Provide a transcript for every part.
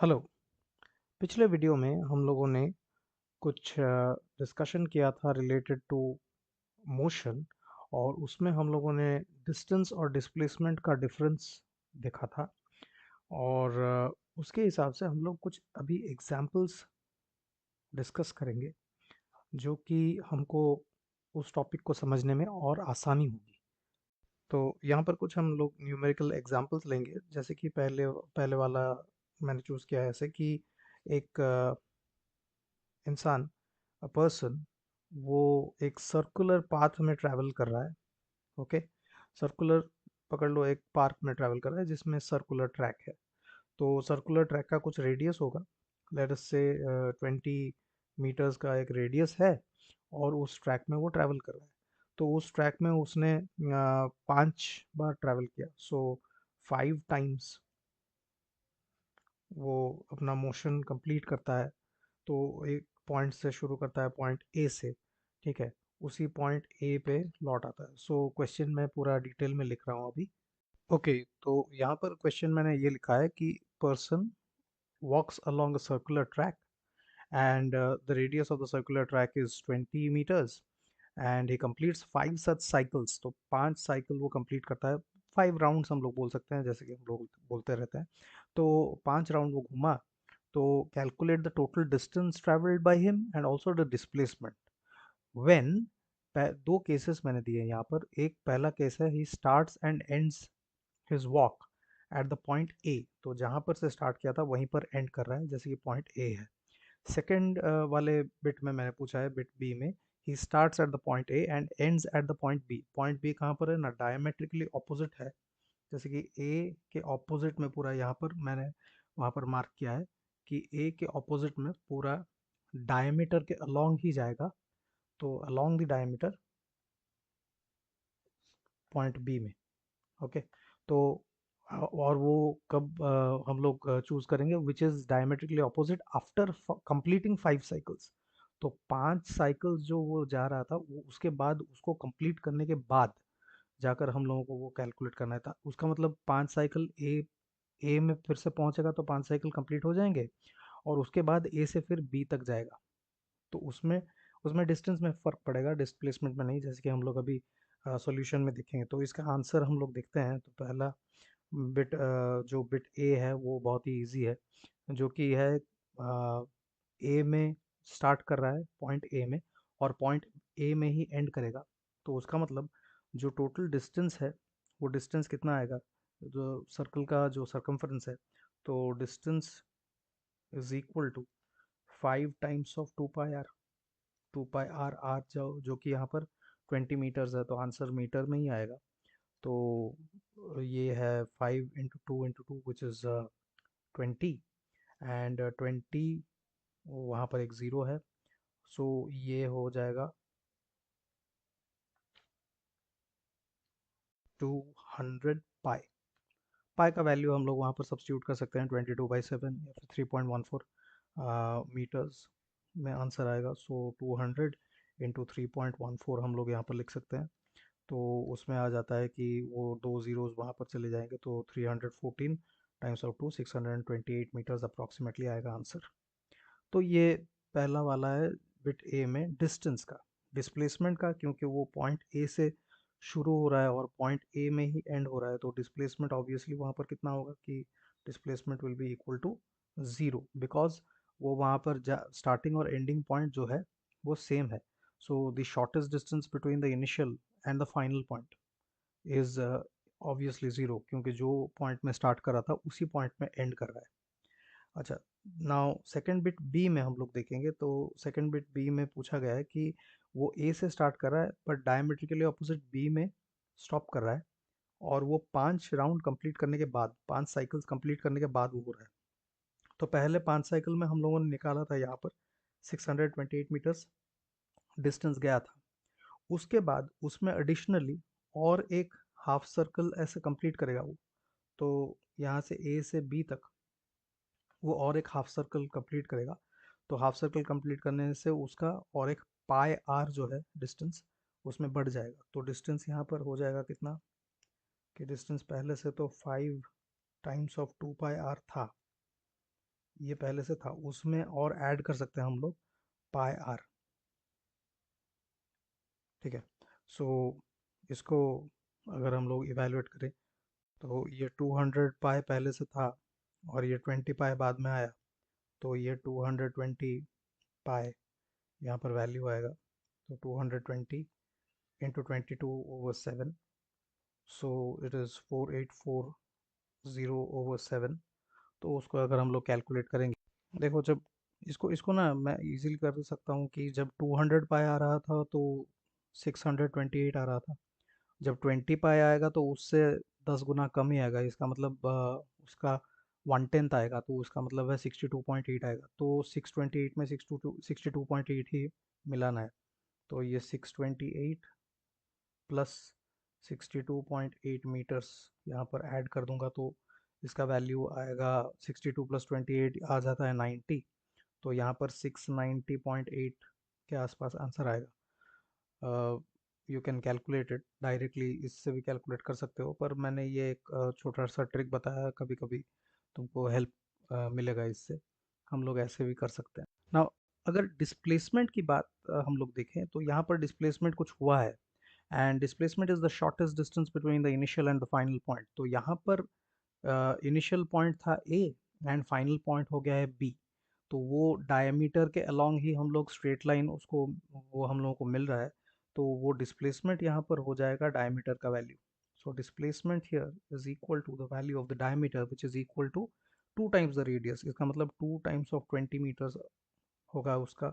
Hello. पिछले video में हम लोगों ने कुछ डिस्कशन किया था रिलेटेड टू मोशन, और उसमें हम लोगों ने डिस्टेंस और डिस्प्लेसमेंट का डिफरेंस देखा था। और उसके हिसाब से हम लोग कुछ अभी एग्जांपल्स डिस्कस करेंगे जो कि हमको उस टॉपिक को समझने में और आसानी होगी। तो यहाँ पर कुछ हम लोग न्यूमेरिकल एग्जांपल्स लेंगे, जैसे कि पहले पहले वाला मैंने चूज़ किया है ऐसे कि एक इंसान, अ पर्सन, वो एक सर्कुलर पाथ में ट्रैवल कर रहा है। ओके, सर्कुलर, पकड़ लो, एक पार्क में ट्रैवल कर रहा है जिसमें सर्कुलर ट्रैक है। तो सर्कुलर ट्रैक का कुछ रेडियस होगा, लेट अस से 20 मीटर्स का एक रेडियस है, और उस ट्रैक में वो ट्रैवल कर रहा है। तो उस ट्रैक में उसने 5 बार ट्रैवल किया, सो 5 टाइम्स वो अपना मोशन कंप्लीट करता है। तो एक पॉइंट से शुरू करता है, पॉइंट ए से, ठीक है, उसी पॉइंट ए पे लौट आता है। सो क्वेश्चन मैं पूरा डिटेल में लिख रहा हूँ अभी। ओके, तो यहाँ पर क्वेश्चन मैंने ये लिखा है कि person walks along a circular track, and the radius of the circular track is 20 meters, and he completes 5 such cycles। तो 5 साइकिल वो कंप्लीट करता है, 5 राउंड्स हम लोग बोल सकते हैं, जैसे कि हम लोग बोलते रहते हैं। तो 5 राउंड वो घूमा। तो calculate the total distance travelled by him and also the displacement when. दो केसेस मैंने दिए हैं यहाँ पर। एक पहला केस है, he starts and ends his walk at the point ए। तो जहाँ पर से स्टार्ट किया था वहीं पर एंड कर रहा है, जैसे कि पॉइंट ए है। सेकेंड वाले बिट में मैंने पूछा है, बिट बी में, he starts at the point A and ends at the point B. Point B कहाँ पर है ना, डायमेट्रिकली ऑपोजिट है, जैसे कि ए के ऑपोजिट में पूरा, यहाँ पर मैंने वहाँ पर मार्क किया है कि ए के ऑपोजिट में पूरा डायमीटर के अलोंग ही जाएगा। तो along the diameter point B में। ओके, तो और वो कब हम लोग चूज करेंगे, which is diametrically opposite after completing 5 cycles. तो 5 साइकिल्स जो वो जा रहा था, वो उसके बाद उसको कंप्लीट करने के बाद जाकर हम लोगों को वो कैलकुलेट करना था। उसका मतलब 5 साइकिल ए में फिर से पहुंचेगा तो 5 साइकिल कंप्लीट हो जाएंगे, और उसके बाद ए से फिर बी तक जाएगा। तो उसमें उसमें डिस्टेंस में फ़र्क पड़ेगा, डिस्प्लेसमेंट में नहीं, जैसे कि हम लोग अभी सॉल्यूशन में देखेंगे। तो इसका आंसर हम लोग देखते हैं। तो पहला बिट, जो बिट ए है वो बहुत ही इजी है, जो कि है ए में स्टार्ट कर रहा है, पॉइंट ए में, और पॉइंट ए में ही एंड करेगा। तो उसका मतलब जो टोटल डिस्टेंस है, वो डिस्टेंस कितना आएगा, जो सर्कल का जो सरकमफ्रेंस है, तो distance is equal to 5 times of 2 pi r. 2 pi r, r जो कि यहाँ पर 20 मीटर्स है, तो आंसर मीटर में ही आएगा। तो ये है 5 इंटू 2 विच इज़ 20, एंड 20 वहाँ पर एक ज़ीरो है। सो ये हो जाएगा 200 पाई। पाई का वैल्यू हम लोग वहाँ पर सब्स्टिट्यूट कर सकते हैं, 22/7 या फिर 3.14 मीटर्स में आंसर आएगा। सो 200 इंटू 3.14 हम लोग यहाँ पर लिख सकते हैं। तो उसमें आ जाता है कि वो दो ज़ीरोज़ वहाँ पर चले जाएंगे, तो 314 टाइम्स ऑफ 2, 628 मीटर्स अप्रॉक्सीमेटली आएगा आंसर। तो ये पहला वाला है, बिट ए में डिस्टेंस का। डिस्प्लेसमेंट का, क्योंकि वो पॉइंट ए से शुरू हो रहा है और पॉइंट ए में ही एंड हो रहा है, तो डिस्प्लेसमेंट ऑब्वियसली वहाँ पर कितना होगा कि displacement will be equal to zero, because वो वहाँ पर स्टार्टिंग और एंडिंग पॉइंट जो है वो सेम है। So the shortest distance between the initial and the final point is obviously zero, क्योंकि जो पॉइंट में स्टार्ट कर रहा था उसी पॉइंट में एंड कर रहा है। अच्छा, नाउ सेकंड बिट बी में हम लोग देखेंगे। तो सेकंड बिट बी में पूछा गया है कि वो ए से स्टार्ट कर रहा है पर डायमेट्रिकली ऑपोजिट बी में स्टॉप कर रहा है, और वो 5 राउंड कंप्लीट करने के बाद, 5 साइकिल्स कंप्लीट करने के बाद वो हो रहा है। तो पहले 5 साइकिल में हम लोगों ने निकाला था यहाँ पर 628 मीटर्स डिस्टेंस गया था। उसके बाद उसमें एडिशनली और एक हाफ सर्कल ऐसे कंप्लीट करेगा वो। तो यहाँ से ए से बी तक वो और एक हाफ सर्कल कंप्लीट करेगा। तो हाफ सर्कल कंप्लीट करने से उसका और एक पाई आर जो है डिस्टेंस, उसमें बढ़ जाएगा। तो डिस्टेंस यहाँ पर हो जाएगा कितना, कि डिस्टेंस पहले से तो 5 टाइम्स ऑफ 2 पाई आर था, ये पहले से था, उसमें और ऐड कर सकते हैं हम लोग पाई आर। ठीक है। सो इसको अगर हम लोग इवेलुएट करें तो ये 200 पाई पहले से था और ये 20 पाई बाद में आया, तो ये 220 पाई यहाँ पर वैल्यू आएगा। तो 220 इंटू 22/7, सो इट इज़ 4840/7। तो उसको अगर हम लोग कैलकुलेट करेंगे, देखो जब इसको इसको ना मैं इजीली कर सकता हूँ कि जब 200 पाई आ रहा था तो 628 आ रहा था। जब 20 पाई आएगा तो उससे 10 गुना कम ही आएगा, इसका मतलब उसका 1/10 आएगा, तो उसका मतलब है 62.8 आएगा। तो 628 में 62.8 ही मिलाना है। तो ये 628 प्लस 62.8 मीटर्स यहाँ पर ऐड कर दूंगा, तो इसका वैल्यू आएगा 62 प्लस 28 आ जाता है 90। तो यहाँ पर 690.8 के आसपास आंसर आएगा। You can calculate it directly, इससे भी कैलकुलेट कर सकते हो, पर मैंने ये एक छोटा सा ट्रिक बताया, कभी कभी तुमको हेल्प मिलेगा इससे। हम लोग ऐसे भी कर सकते हैं ना। अगर डिस्प्लेसमेंट की बात हम लोग देखें तो यहाँ पर डिस्प्लेसमेंट कुछ हुआ है, and displacement is the shortest distance between the initial and the final point. तो यहाँ पर इनिशियल पॉइंट था ए एंड फाइनल पॉइंट हो गया है बी। तो वो डायमीटर के अलोंग ही हम लोग स्ट्रेट लाइन उसको, वो हम लोगों को मिल रहा है। तो वो डिस्प्लेसमेंट यहाँ पर हो जाएगा डायमीटर का value. So displacement here is equal to the value of the diameter which is equal to 2 times the radius. इसका मतलब 2 टाइम्स ऑफ 20 मीटर्स होगा उसका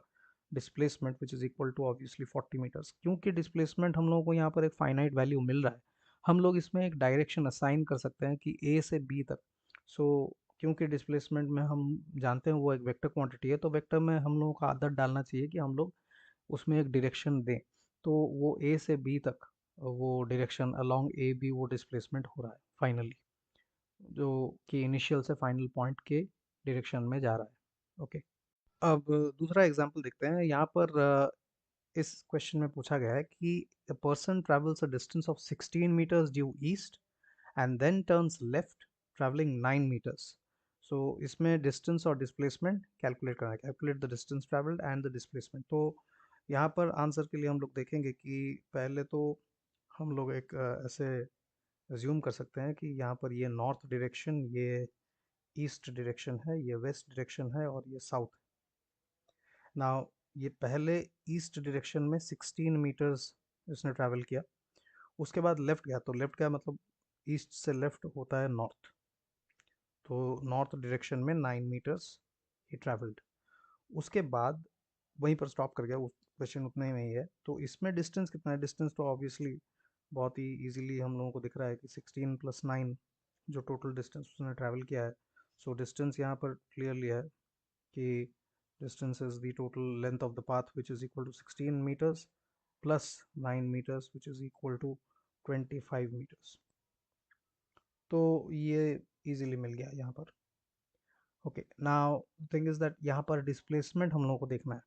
displacement, which is equal to obviously 40 metres. क्योंकि डिस्प्लेसमेंट हम लोगों को यहाँ पर एक फाइनाइट वैल्यू मिल रहा है, हम लोग इसमें एक डायरेक्शन असाइन कर सकते हैं कि ए से बी तक। सो क्योंकि डिस्प्लेसमेंट में हम जानते हैं वो एक वेक्टर क्वांटिटी है, तो वेक्टर में हम लोगों का आदत डालना चाहिए कि हम लोग उसमें एक डायरेक्शन दें। तो वो ए से बी तक वो डायरेक्शन अलोंग ए बी वो डिस्प्लेसमेंट हो रहा है फाइनली, जो कि इनिशियल से फाइनल पॉइंट के डायरेक्शन में जा रहा है। ओके। अब दूसरा एग्जांपल देखते हैं। यहाँ पर इस क्वेश्चन में पूछा गया है कि a person travels a distance of 16 meters due east and then turns left traveling 9 meters. So इसमें डिस्टेंस और डिस्प्लेसमेंट कैलकुलेट करना है। Calculate the distance travelled and the displacement. तो यहाँ पर आंसर के लिए हम लोग देखेंगे कि पहले तो हम लोग एक ऐसे अज्यूम कर सकते हैं कि यहाँ पर ये नॉर्थ डायरेक्शन, ये ईस्ट डायरेक्शन है, ये वेस्ट डायरेक्शन है और ये साउथ। नाउ ये पहले ईस्ट डायरेक्शन में 16 मीटर्स इसने ट्रैवल किया, उसके बाद लेफ्ट गया। तो लेफ्ट गया मतलब ईस्ट से लेफ्ट होता है नॉर्थ। तो नॉर्थ डायरेक्शन में 9 मीटर्स ही ट्रैवल्ड। उसके बाद वहीं पर स्टॉप कर गया, उस क्वेश्चन उतने में ही है। तो इसमें डिस्टेंस कितना है? डिस्टेंस तो ऑब्वियसली बहुत ही इजीली हम लोगों को दिख रहा है कि 16 प्लस 9 जो टोटल डिस्टेंस उसने ट्रैवल किया है। सो डिस्टेंस यहाँ पर क्लियरली है कि distance is the total length of the path, which is equal to 16 meters plus 9 meters, which is equal to 25 meters। तो ये इजीली मिल गया यहाँ पर। Okay, now thing is that यहाँ पर डिस्प्लेसमेंट हम लोगों को देखना है।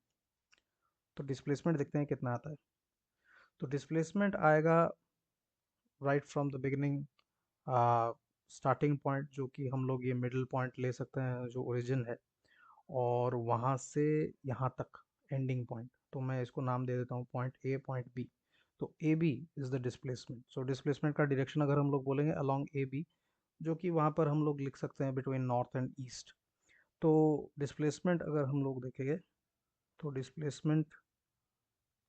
तो डिस्प्लेसमेंट देखते हैं कितना आता है। तो डिस्प्लेसमेंट आएगा right from the beginning, starting point जो कि हम लोग ये मिडिल पॉइंट ले सकते हैं जो ओरिजिन है, और वहाँ से यहाँ तक एंडिंग पॉइंट। तो मैं इसको नाम दे देता हूँ पॉइंट ए, पॉइंट बी। तो A B is the displacement. So displacement का डायरेक्शन अगर हम लोग बोलेंगे अलोंग ए बी, जो कि वहाँ पर हम लोग लिख सकते हैं बिटवीन नॉर्थ एंड ईस्ट। तो डिस्प्लेसमेंट अगर हम लोग देखेंगे तो डिस्प्लेसमेंट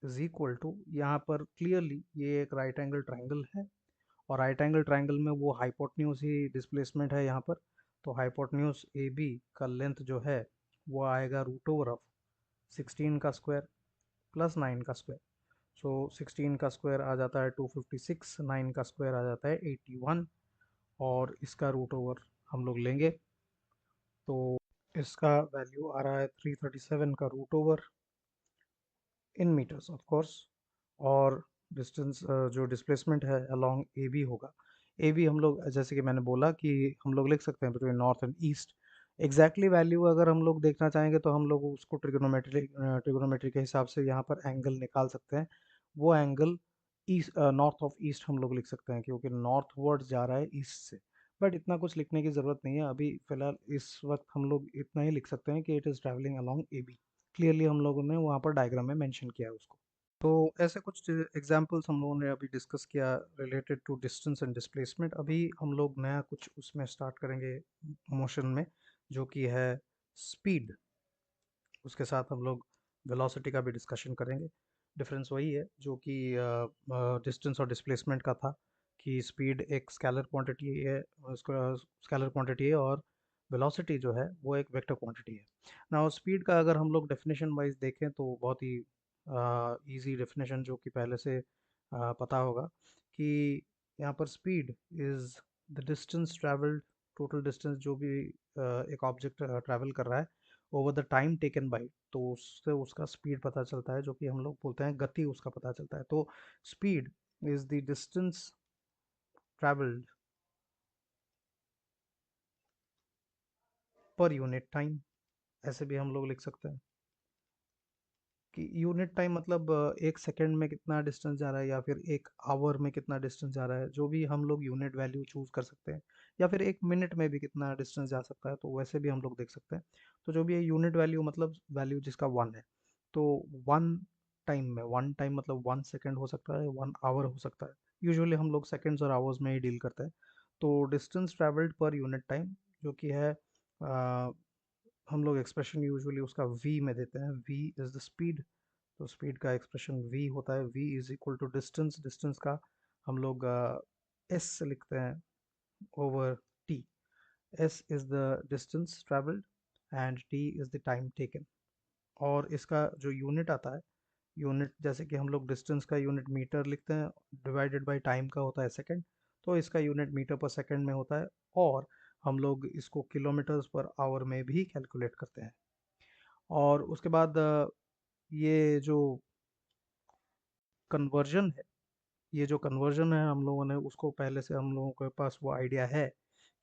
इज इक्वल टू, यहाँ पर क्लियरली ये एक राइट एंगल ट्राइंगल है, और राइट एंगल ट्राइंगल में वो हाइपोटेन्यूज ही डिस्प्लेसमेंट है यहाँ पर। तो हाइपोटेन्यूज ए बी का लेंथ जो है वो आएगा रूट ओवर ऑफ 16 का स्क्वायर प्लस 9 का स्क्वायर। सो 16 का स्क्वायर आ जाता है 256, 9 का स्क्वायर आ जाता है 81, और इसका रूट ओवर हम लोग लेंगे तो इसका वैल्यू आ रहा है 337 का root over in metres of course. और डिस्टेंस जो डिस्प्लेसमेंट है अलोंग ए बी होगा। ए बी हम लोग जैसे कि मैंने बोला कि हम लोग लिख सकते हैं between north and east. Exactly value अगर हम लोग देखना चाहेंगे तो हम लोग उसको ट्रिग्नोमेट्री के हिसाब से यहाँ पर एंगल निकाल सकते हैं। वो angle east, north of east हम लोग लिख सकते हैं, क्योंकि नॉर्थ वर्ड जा रहा है ईस्ट से। बट इतना कुछ लिखने की ज़रूरत नहीं है अभी फ़िलहाल। इस वक्त हम लोग इतना ही लिख सकते हैं कि it is travelling along A B. Clearly हम लोगों ने वहाँ पर डायग्राम में मेंशन किया है उसको। तो ऐसे कुछ एग्जांपल्स हम लोगों ने अभी डिस्कस किया related to distance and displacement. अभी हम लोग नया कुछ उसमें स्टार्ट करेंगे मोशन में, जो कि है स्पीड। उसके साथ हम लोग वेलोसिटी का भी डिस्कशन करेंगे। डिफरेंस वही है जो कि डिस्टेंस और डिस्प्लेसमेंट का था, कि स्पीड एक स्केलर क्वांटिटी है, उसका स्केलर क्वांटिटी है, और वेलोसिटी जो है वो एक वेक्टर क्वांटिटी है। ना स्पीड का अगर हम लोग डेफिनेशन वाइज देखें तो बहुत ही इजी डेफिनेशन जो कि पहले से पता होगा, कि यहाँ पर speed is the distance travelled, total distance जो भी एक ऑब्जेक्ट ट्रैवल कर रहा है over the time taken by, तो उससे उसका स्पीड पता चलता है, जो कि हम लोग बोलते हैं गति उसका पता चलता है। तो speed is the distance travelled per unit time, ऐसे भी हम लोग लिख सकते हैं कि यूनिट टाइम मतलब एक सेकंड में कितना डिस्टेंस जा रहा है, या फिर एक आवर में कितना डिस्टेंस जा रहा है, जो भी हम लोग यूनिट वैल्यू चूज कर सकते हैं। या फिर एक मिनट में भी कितना डिस्टेंस जा सकता है, तो वैसे भी हम लोग देख सकते हैं। तो जो भी है यूनिट वैल्यू मतलब वैल्यू जिसका वन है। तो वन टाइम में, वन टाइम मतलब 1 सेकेंड हो सकता है, 1 आवर हो सकता है। यूजुअली हम लोग सेकेंड्स और आवर्स में ही डील करते हैं। तो distance travelled per unit time जो कि है, हम लोग एक्सप्रेशन यूजुअली उसका v में देते हैं। v इज़ द स्पीड, तो स्पीड का एक्सप्रेशन v होता है। v is equal to distance, distance का हम लोग s से लिखते हैं over t। s is the distance travelled and t is the time taken. और इसका जो यूनिट आता है, यूनिट जैसे कि हम लोग डिस्टेंस का यूनिट मीटर लिखते हैं, डिवाइडेड बाय टाइम का होता है सेकंड, तो इसका यूनिट मीटर पर सेकंड में होता है। और हम लोग इसको किलोमीटर्स पर आवर में भी कैलकुलेट करते हैं। और उसके बाद ये जो कन्वर्जन है, ये जो कन्वर्जन है हम लोगों ने उसको पहले से, हम लोगों के पास वो आइडिया है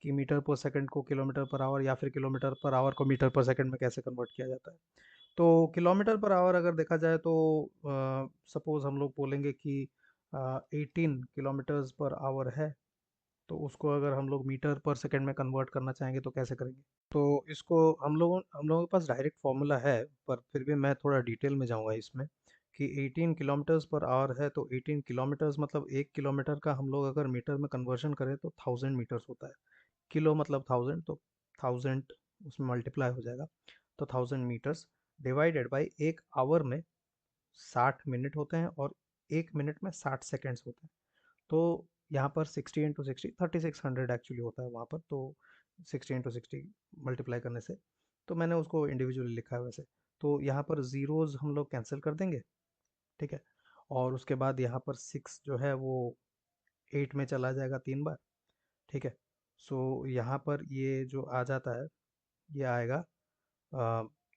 कि मीटर पर सेकंड को किलोमीटर पर आवर, या फिर किलोमीटर पर आवर को मीटर पर सेकंड में कैसे कन्वर्ट किया जाता है। तो किलोमीटर पर आवर अगर देखा जाए तो सपोज़ हम लोग बोलेंगे कि 18 किलोमीटर्स पर आवर है, तो उसको अगर हम लोग मीटर पर सेकंड में कन्वर्ट करना चाहेंगे तो कैसे करेंगे। तो इसको हम लोगों के पास डायरेक्ट फार्मूला है, पर फिर भी मैं थोड़ा डिटेल में जाऊंगा इसमें, कि 18 किलोमीटर्स पर आवर है, तो 18 किलोमीटर्स मतलब 1 किलोमीटर का हम लोग अगर मीटर में कन्वर्जन करें तो 1000 मीटर्स होता है। किलो मतलब 1000, तो 1000 उसमें मल्टीप्लाई हो जाएगा, तो 1000 मीटर्स डिवाइडेड बाई एक आवर में 60 मिनट होते हैं, और 1 मिनट में 60 सेकेंड्स होते हैं। तो यहाँ पर 60 × 60 3600 एक्चुअली होता है वहाँ पर, तो 60 × 60 मल्टीप्लाई करने से, तो मैंने उसको इंडिविजुअली लिखा है वैसे। तो यहाँ पर ज़ीरोज़ हम लोग कैंसिल कर देंगे, ठीक है। और उसके बाद यहाँ पर 6 जो है वो 8 में चला जाएगा 3 बार, ठीक है। सो यहाँ पर ये जो आ जाता है, ये आएगा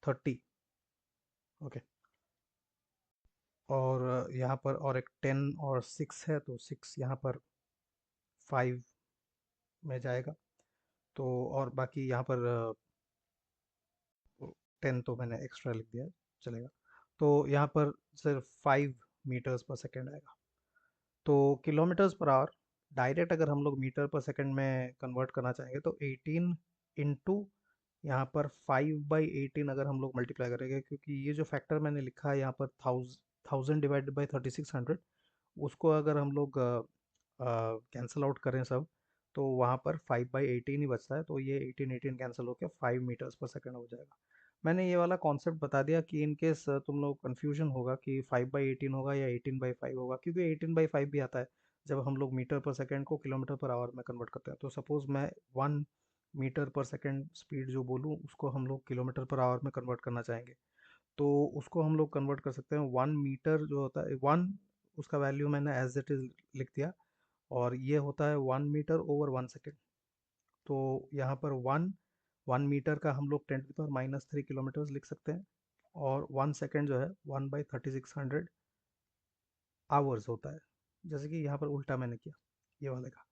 30, ओके। और यहाँ पर और एक 10 और 6 है, तो 6 यहाँ पर 5 में जाएगा। तो और बाकी यहाँ पर 10 तो मैंने एक्स्ट्रा लिख दिया है, चलेगा। तो यहाँ पर सिर्फ 5 मीटर्स पर सेकेंड आएगा। तो किलोमीटर्स पर आवर डायरेक्ट अगर हम लोग मीटर पर सेकेंड में कन्वर्ट करना चाहेंगे तो 18 इंटू यहाँ पर 5/18 अगर हम लोग मल्टीप्लाई करेंगे, क्योंकि ये जो फैक्टर मैंने लिखा है यहाँ पर 1000 डिवाइडेड बाई 3600, उसको अगर हम लोग कैंसिल आउट करें सब, तो वहाँ पर 5/18 ही बचता है, तो ये 18 कैंसिल होकर 5 मीटर्स पर सेकेंड हो जाएगा। मैंने ये वाला कॉन्सेप्ट बता दिया कि इन केस तुम लोग कन्फ्यूजन होगा कि 5/18 होगा या 18/5 होगा, क्योंकि 18/5 भी आता है जब हम लोग मीटर पर सेकेंड को किलोमीटर पर आवर में कन्वर्ट करते हैं। तो सपोज़ मैं 1 मीटर पर सेकेंड स्पीड जो बोलूँ उसको हम लोग किलोमीटर पर आवर में कन्वर्ट करना चाहेंगे, तो उसको हम लोग कन्वर्ट कर सकते हैं। 1 मीटर जो होता है, वन उसका वैल्यू मैंने एज इट इज़ लिख दिया, और ये होता है 1 मीटर ओवर 1 सेकेंड। तो यहाँ पर 1 मीटर का हम लोग 10⁻³ किलोमीटर्स लिख सकते हैं, और 1 सेकेंड जो है 1/3600 आवर्स होता है, जैसे कि यहाँ पर उल्टा मैंने किया ये वाले का।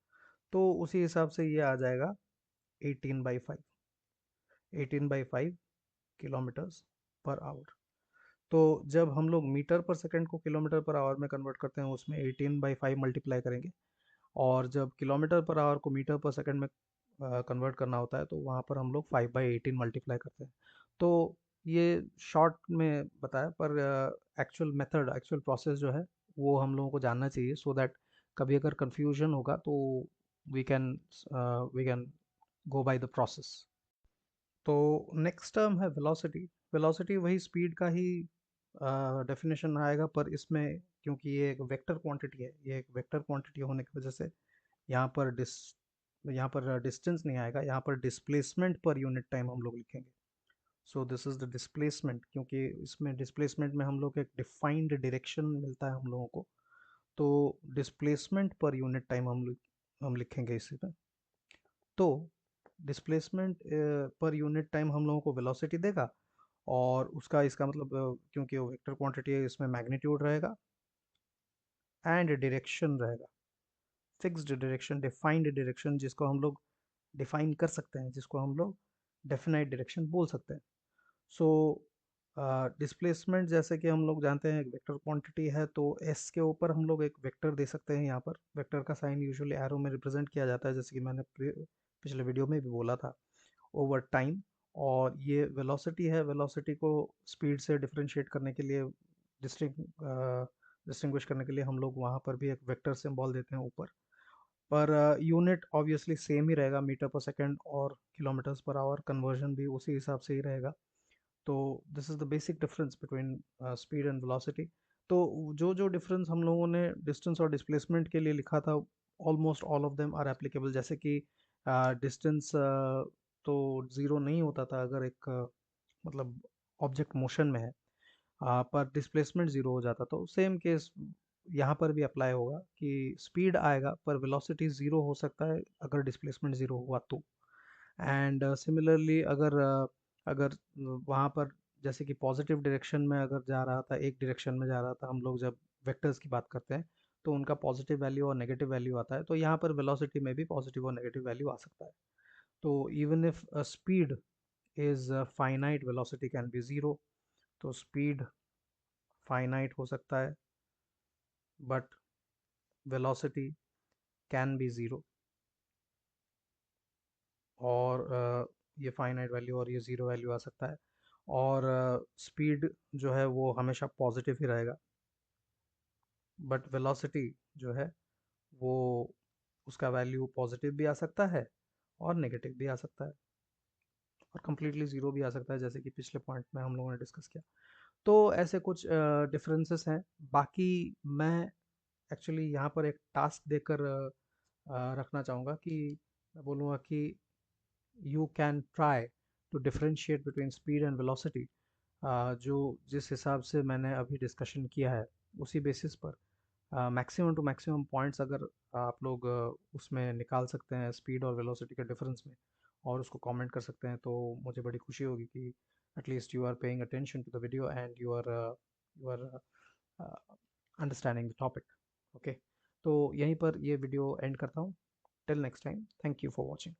तो उसी हिसाब से ये आ जाएगा 18/5, 18/5 किलोमीटर्स पर आवर। तो जब हम लोग मीटर पर सेकंड को किलोमीटर पर आवर में कन्वर्ट करते हैं, उसमें 18/5 मल्टीप्लाई करेंगे। और जब किलोमीटर पर आवर को मीटर पर सेकंड में कन्वर्ट करना होता है तो वहाँ पर हम लोग 5/18 मल्टीप्लाई करते हैं। तो ये शॉर्ट में बताया, पर एक्चुअल मेथड, एक्चुअल प्रोसेस जो है वो हम लोगों को जानना चाहिए, सो दैट कभी अगर कंफ्यूजन होगा तो we can we can go by the process. तो नेक्स्ट टर्म है वेलोसिटी। वेलोसिटी वही स्पीड का ही डेफिनेशन आएगा, पर इसमें क्योंकि ये एक वेक्टर क्वांटिटी है, ये एक वेक्टर क्वांटिटी होने की वजह से यहाँ पर डिस्टेंस नहीं आएगा, यहाँ पर डिस्प्लेसमेंट पर यूनिट टाइम हम लोग लिखेंगे। So this is the displacement, क्योंकि इसमें डिस्प्लेसमेंट में हम लोग एक डिफाइंड डायरेक्शन मिलता है हम लोगों को, तो डिस्प्लेसमेंट पर यूनिट टाइम हम लिखेंगे इसी में। तो डिस्प्लेसमेंट पर यूनिट टाइम हम लोगों को वेलोसिटी देगा, और उसका इसका मतलब क्योंकि वो वेक्टर क्वांटिटी है इसमें मैग्नीट्यूड रहेगा एंड डायरेक्शन रहेगा, फिक्स्ड डायरेक्शन, डिफाइंड डायरेक्शन, जिसको हम लोग डिफाइन कर सकते हैं, जिसको हम लोग डेफिनाइट डायरेक्शन बोल सकते हैं। सो डिस्प्लेसमेंट जैसे कि हम लोग जानते हैं एक वेक्टर क्वांटिटी है, तो एस के ऊपर हम लोग एक वेक्टर दे सकते हैं। यहाँ पर वेक्टर का साइन यूजुअली एरो में रिप्रेजेंट किया जाता है, जैसे कि मैंने पिछले वीडियो में भी बोला था, ओवर टाइम। और ये वेलोसिटी है, वेलोसिटी को स्पीड से डिफरेंशिएट करने के लिए, डिस्टिंग्विश करने के लिए हम लोग वहाँ पर भी एक वेक्टर सिंबल देते हैं ऊपर। पर यूनिट ऑब्वियसली सेम ही रहेगा, मीटर पर सेकंड, और किलोमीटर्स पर आवर कन्वर्जन भी उसी हिसाब से ही रहेगा। तो this is the basic difference between speed and velocity. तो जो जो डिफरेंस हम लोगों ने डिस्टेंस और डिस्प्लेसमेंट के लिए लिखा था, almost all of them are applicable. जैसे कि डिस्टेंस तो ज़ीरो नहीं होता था अगर एक मतलब ऑब्जेक्ट मोशन में है, पर डिस्प्लेसमेंट ज़ीरो हो जाता, तो सेम केस यहाँ पर भी अप्लाई होगा कि स्पीड आएगा पर वेलोसिटी ज़ीरो हो सकता है अगर डिस्प्लेसमेंट ज़ीरो हुआ तो। एंड सिमिलरली अगर वहाँ पर जैसे कि पॉजिटिव डायरेक्शन में अगर जा रहा था, एक डायरेक्शन में जा रहा था, हम लोग जब वेक्टर्स की बात करते हैं तो उनका पॉजिटिव वैल्यू और नेगेटिव वैल्यू आता है, तो यहाँ पर वेलोसिटी में भी पॉजिटिव और नेगेटिव वैल्यू आ सकता है। तो even if speed is finite, velocity can be zero. तो स्पीड फाइनाइट हो सकता है, but velocity can be zero. और ये फाइनाइट वैल्यू और ये ज़ीरो वैल्यू आ सकता है। और स्पीड जो है वो हमेशा पॉजिटिव ही रहेगा, बट वेलोसिटी जो है वो, उसका वैल्यू पॉजिटिव भी आ सकता है और नेगेटिव भी आ सकता है, और कम्प्लीटली ज़ीरो भी आ सकता है, जैसे कि पिछले पॉइंट में हम लोगों ने डिस्कस किया। तो ऐसे कुछ डिफरेंसेस हैं। बाकी मैं एक्चुअली यहाँ पर एक टास्क देकर रखना चाहूँगा कि मैं बोलूँगा कि you can try to differentiate between speed and velocity. जो जिस हिसाब से मैंने अभी डिस्कशन किया है उसी बेसिस पर मैक्सिमम टू मैक्सिमम पॉइंट्स अगर आप लोग उसमें निकाल सकते हैं स्पीड और वेलोसिटी के डिफरेंस में, और उसको कमेंट कर सकते हैं, तो मुझे बड़ी खुशी होगी कि at least you are paying attention to the video and you are understanding the topic. Okay, तो यहीं पर ये वीडियो एंड करता हूँ। Till next time, thank you for watching.